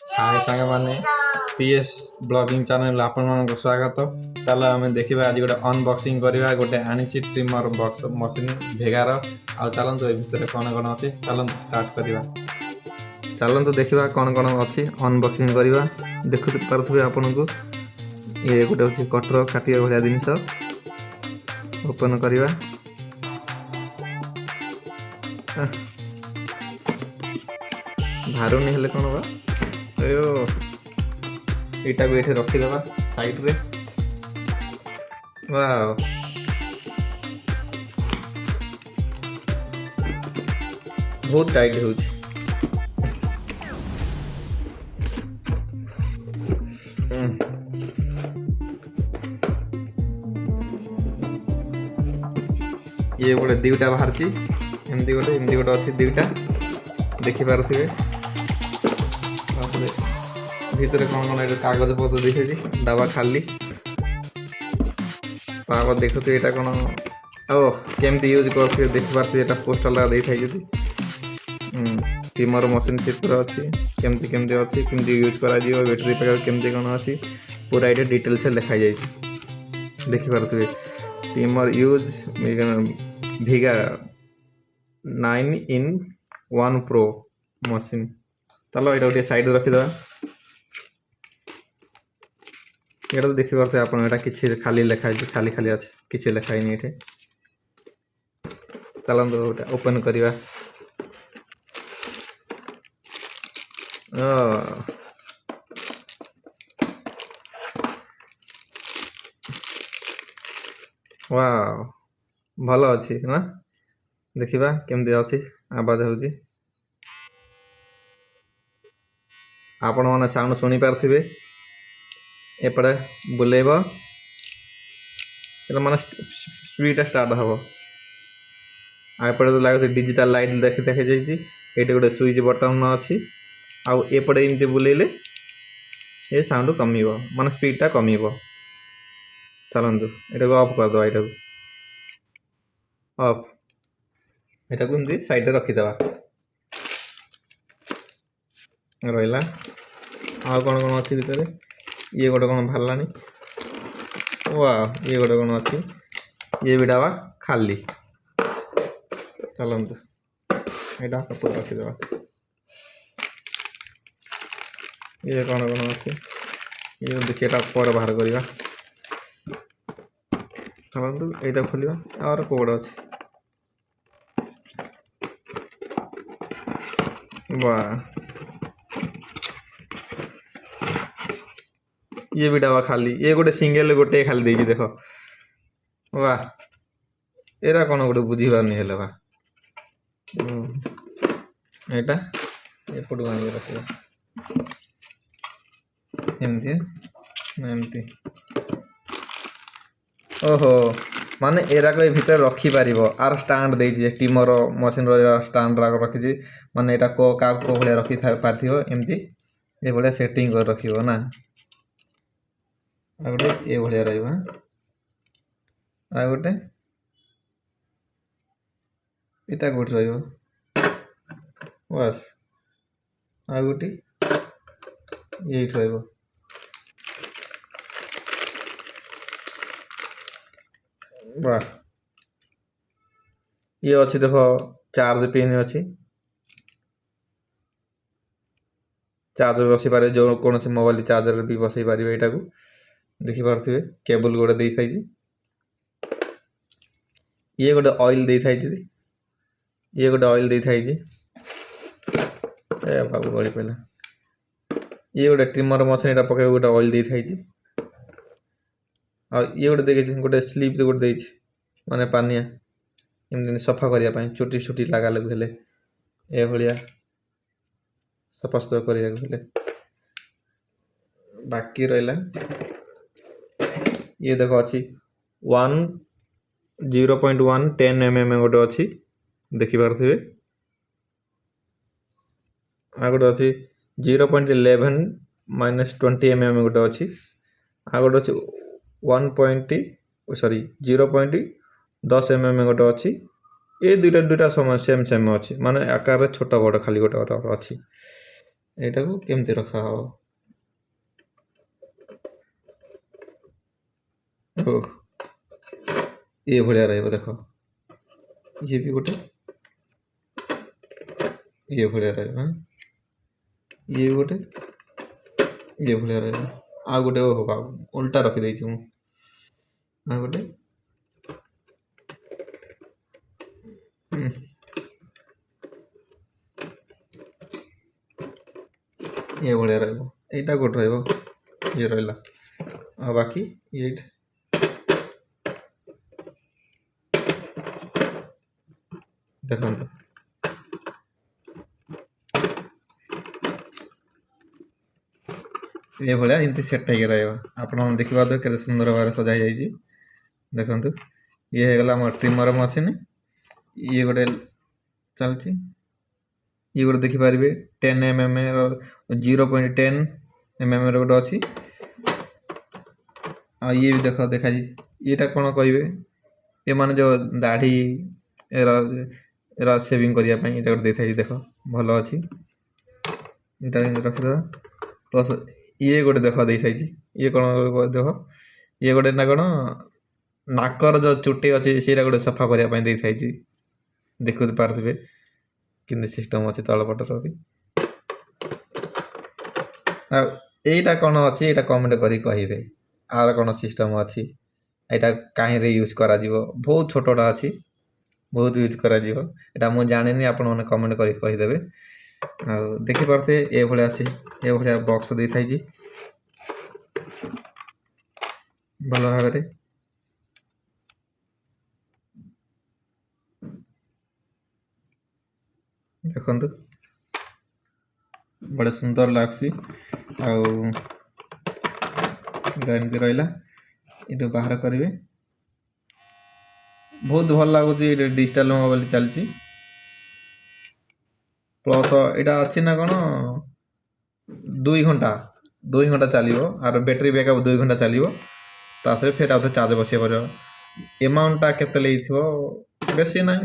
हाय सांग माने PS blogging channel आपण मन स्वागत। चलो आम देखा आज गोटे अनबॉक्सिंग करवा गोटे आनी ट्रिमर बॉक्स मशीन भेगार आ चलतु ए भितर कौन कौन अच्छे चलतु स्टार्ट करवा। चलतु देखा कौन कौन अच्छी अनबॉक्सिंग करवा। देखु पारे आपन को ये गोटे हूँ कटर काटिया भाया जिनस ओपन करवा। बाहरुनी हेले कौन बा एटा को ये रखीदे साइड रे। वाओ बहुत टाइट हो ये गोटे दुईटा बाहर एमती गोटे अच्छी दुईटा देखी पारे। भितर कौन कौन कागज पत्र देखिए डबा खाली देखते यहाँ कौन ओ केमती यूज करते देखी पारे। पोस्टर लगा दे था ट्रिमर मशीन चित्र अच्छी केमती केमती अच्छी केमती यूज करा बैटेरी पैक केमती कौन अच्छी पूरा ये डिटेल्स लिखा जाए देखी पारे। ट्रिमर यूज भिगा 9-in-1 प्रो मशीन। चलो ये गोटे साइड रखीद। ये तो देखी पारे आप कि खाली लिखाई खाली खाली अच्छे किसी लिखाई ये। चलते गोटे ओपन करवा। वाह भल अच्छी ना देखा केमती अच्छी आवाज हो आपण मैंने साउंड शुणी पारे। एपटे बुलेब माने स्पीड स्टार्ट हम आएपटे तो लगे डिजिटल लाइट देखी देखी जाइए। ये गोटे स्विच बटन अच्छी आएपटे एमती बुलेले ये साउंड कम माने स्पीडटा कम। चलतु ये ऑफ करदे ये ऑफ यहाँ को एमती साइड रखीदे रहा। आ कौन कौन अच्छी भितर ये गोटे कौन बाहरलानी। वाह ये गोटे कौन अच्छी ये भी डबा खाली। चलतु यहाँ पूरा रखीदे। ये कौन कौन अच्छी ये देखिए पर बाहर करवा। चलतु यहाँ खोलिया और कौड़ अच्छी। वाह ये भी डबा खाली ये गोटे सिंगल गोटे खाली देगी देख। वाह एरा कौन गोटे बुझी पारनी है बा यहाँ एपटू आने रख एमती एमती। ओहो माने एराक भितर रखिपार आर स्टाण्ड दे ट्रिमर मशीन स्टाण्ड रखी माने यहाँ को भाया रखी पार एमती ये भाया सेटिंग कर रख ना आ गोटे ये भाया रहा आ गोटे इटा गोटे बस आ गोटे ये वाह ये अच्छी देख चार्ज पिन अच्छी चार्ज भी बसई पारे जो कौन सी मोबाइल चार्जर भी बसई पारे। यहाँ को देखी पारे केबल गोटे दे था ये गोटे ऑयल दे था ये गोटे ऑयल दे था बाबू गली पहला ये गोटे ट्रिमर मशीन यहाँ पके गोटे ऑयल दे था ये गोटे देखिए गोटे स्लीप गोटे दे माने पानिया एमती सफा करने चुटी छुटी लगा लगे ये भाया सफा सुतरा करने बाकी रहा। ये देख अच्छी 0.1 10 mm गोटे अच्छी देखी पारे। आ गोटे अच्छी 0.11 - 20 mm गोटे अच्छी आ गोटे अच्छी 0.10 mm गोटे अच्छी ये दुईटा दुईटा समय सेम सेम अच्छी माने आकार छोट बड़ खाली गोटे अच्छी ଏଇଟାକୁ କେମିତି ରଖାହବ? ଓ ଏଭଳିଆ ରହିବ ଦେଖ, ଇଏ ବି ଗୋଟେ ଇଏ ଭଳିଆ ରହିବ, ଇଏ ବି ଗୋଟେ ଇଏ ଭଳିଆ ରହିବ। ଆଉ ଗୋଟେ ଓଲଟା ରଖିଦେଇଛି ମୁଁ, ଆଉ ଗୋଟେ ଇଏ ଭଳିଆ ରହିବ। ଏଇଟା ଗୋଟେ ରହିବ, ଇଏ ରହିଲା, ଆଉ ବାକି ଏଇଠି ଦେଖନ୍ତୁ ଏଭଳିଆ ଏମିତି ସେଟ୍ ହେଇକି ରହିବ। ଆପଣ ଦେଖିପାରୁଥିବେ କେତେ ସୁନ୍ଦର ଭାବରେ ସଜା ହେଇଯାଇଛି। ଦେଖନ୍ତୁ ଇଏ ହେଇଗଲା ଆମର ଟ୍ରିମର ମେସିନ୍। ଇଏ ଗୋଟେ ଚାଲିଛି, ଇଏ ଗୋଟେ ଦେଖିପାରିବେ 10 mm ର 0.10 mm ର ଗୋଟେ ଅଛି। ଆଉ ଇଏ ବି ଦେଖାଯାଇଛି, ଇଏଟା କ'ଣ କହିବେ, ଏମାନେ ଯେଉଁ ଦାଢ଼ି ଏରା ସେଭିଂ କରିବା ପାଇଁ ଏଇଟା ଗୋଟେ ଦେଇଥାଇଛି। ଦେଖ ଭଲ ଅଛି, ଏଇଟା ଏମିତି ରଖିଦେବା। ପ୍ଲସ୍ ଇଏ ଗୋଟେ ଦେଖ ଦେଇଥାଇଛି, ଇଏ କ'ଣ ଦେଖ, ଇଏ ଗୋଟେ ନା କ'ଣ ନାକର ଯେଉଁ ଚୁଟି ଅଛି ସେଇଟା ଗୋଟେ ସଫା କରିବା ପାଇଁ ଦେଇଥାଇଛି। ଦେଖୁ ପାରୁଥିବେ କେମିତି ସିଷ୍ଟମ୍ ଅଛି ତଳପଟର ବି। ଆଉ ଏଇଟା କ'ଣ ଅଛି, ଏଇଟା କମେଣ୍ଟ କରି କହିବେ ଆର କ'ଣ ସିଷ୍ଟମ୍ ଅଛି, ଏଇଟା କାହିଁରେ ୟୁଜ୍ କରାଯିବ। ବହୁତ ଛୋଟଟା ଅଛି, ବହୁତ ୟୁଜ୍ କରାଯିବ, ଏଇଟା ମୁଁ ଜାଣିନି, ଆପଣମାନେ କମେଣ୍ଟ କରି କହିଦେବେ। ଆଉ ଦେଖିପାରୁଥିବେ ଏଭଳିଆ ବକ୍ସ ଦେଇଥାଇଛି ଭଲ ଭାବରେ। ଦେଖନ୍ତୁ ବଡ଼ ସୁନ୍ଦର ଲାଗୁଛି। ଆଉ ଏମିତି ରହିଲା, ଏଇଠୁ ବାହାର କରିବେ। ବହୁତ ଭଲ ଲାଗୁଛି, ଏଇଟା ଡିଜିଟାଲ ମୋବାଇଲ ଚାଲିଛି। ପ୍ଲସ୍ ଏଇଟା ଅଛି ନା କ'ଣ 2 ଘଣ୍ଟା ଚାଲିବ, ଆର ବ୍ୟାଟେରୀ ବ୍ୟାକଅପ୍ 2 ଘଣ୍ଟା ଚାଲିବ। ତାପରେ ଫେର୍ ଆଉ ଚାର୍ଜ ବସିବା ପାରିବ। ଏମାଉଣ୍ଟଟା କେତେ ନେଇଥିବ, ବେଶୀ ନାହିଁ,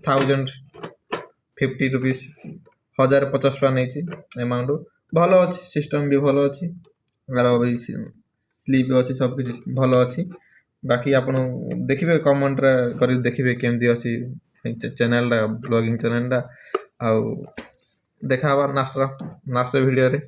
1050 rupees, 1050 ଟଙ୍କା ନେଇଛି ଏମାଉଣ୍ଟ। ଭଲ ଅଛି, ସିଷ୍ଟମ୍ ବି ଭଲ ଅଛି, ଆର ବି ସ୍ଲିପ୍ ଅଛି, ସବୁ କିଛି ଭଲ ଅଛି। ବାକି ଆପଣ ଦେଖିବେ, କମେଣ୍ଟରେ କରି ଦେଖିବେ କେମିତି ଅଛି ଚ୍ୟାନେଲଟା, ବ୍ଲଗିଂ ଚ୍ୟାନେଲଟା। ଆଉ ଦେଖା ହେବା ନେକ୍ସଟ ଭିଡ଼ିଓରେ।